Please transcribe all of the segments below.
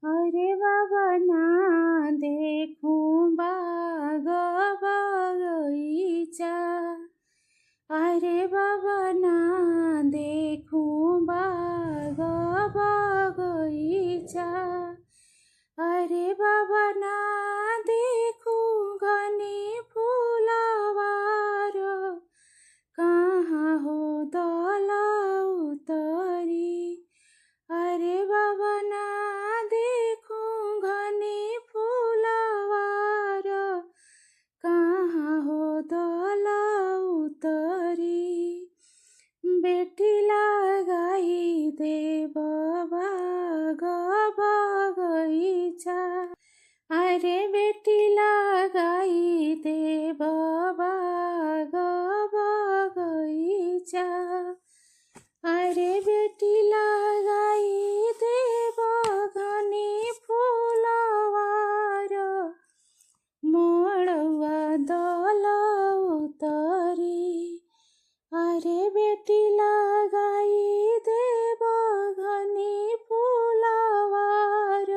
अरे बाबा ना देखूं बाग बगीचा, अरे बाबा ना देखूं बाग बगीचा, अरे बाबा ना देखूं घनी फूलवार, कहाँ हो दल उतरी। अरे बाबा ना देखूं घनी फूलवार, कहाँ हो दल उतरी। बेटी लगाई देव बाग बगीचा, अरे बेटी लगाई देव बाग बगीचा, अरे बेटी लगाई देव घनी फूलवार, मोड़वा दल उतरी। अरे बेटी लगाई देव घनी फूलवार,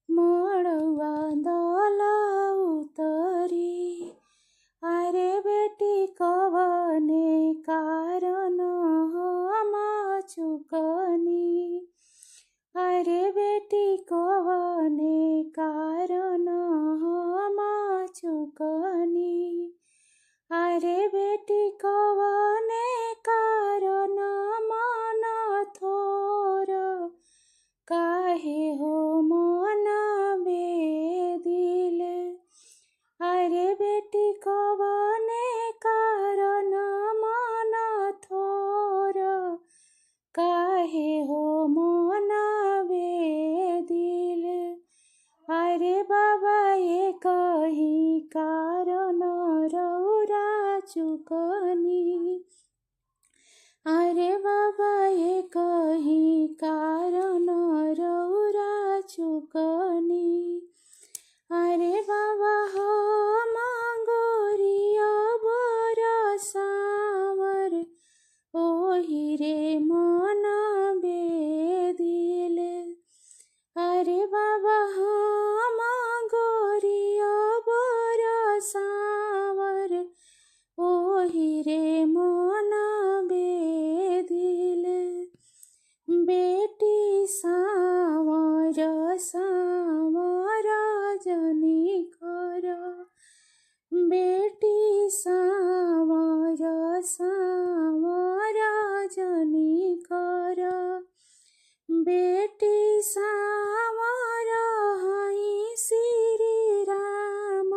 मोड़वा दल उतरी। अरे बेटी कवने कारण हम चुकनी, अरे बेटी कवने कारण हम चुकनी, अरे बेटी कवने कारण मन थोर, काहे हो मन बेदिल। अरे बेटी कवने कारण मन थोर, काहे हो मन बेदिल। अरे बाबा ये कहीं कारण रौरा चुकनी, अरे बाबा ये कहीं कारण रौरा चुकनी। अरे बाबा हो मंगोरिया बरसावर, ओही रे मन बेदिल। अरे बाबा हो मंगोरिया बरसावर, ओही रे मन बेदिल। बेटी सावर सावर जनी कर, बेटी सावर सावर जनी कर, बेटी सावर हई श्री राम,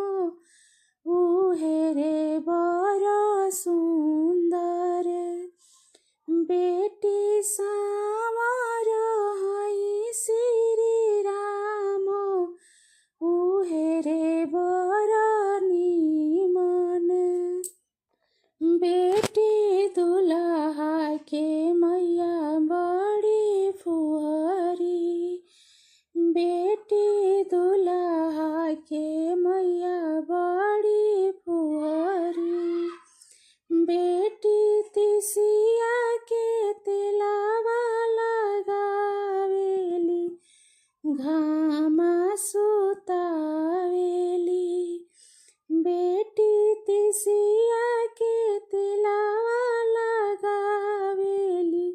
उहे रे बर सुंदर। बेटी सावर हई श्री राम, उहे रे बर नीमन। बेटी दुल्हा के मैया बड़ी फुहरी, बेटी दुल्हा के मैया बड़ी फुहरी। बेटी तिसिया के तेलावा लगावेली, घामा सुतावेली। बेटी तिसिया के तेलावा लगावेली,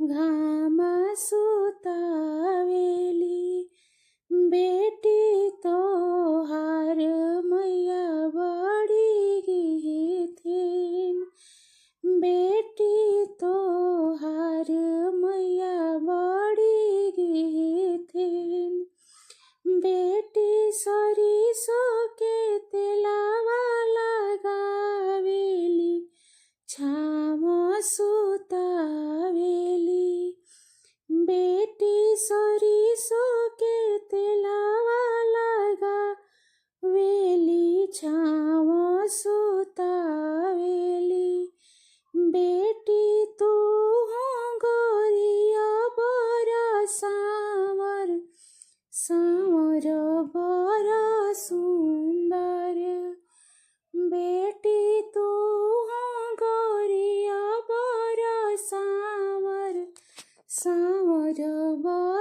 घामा सुतावेली। बेटी तोहार मैया बड़ी गिथिन, बेटी तोहार मैया बड़ी गिथिन। बेटी सरिसो के तेलावा लगावेली, छाम सुतावेली। बेटी सरिसो के तेलावा लगावेली, छाम सुतावेली। बेटी तू गोरिया बरसावर, सावर बर सुंदर। बेटी तू गोरिया बरसावर, सावर बर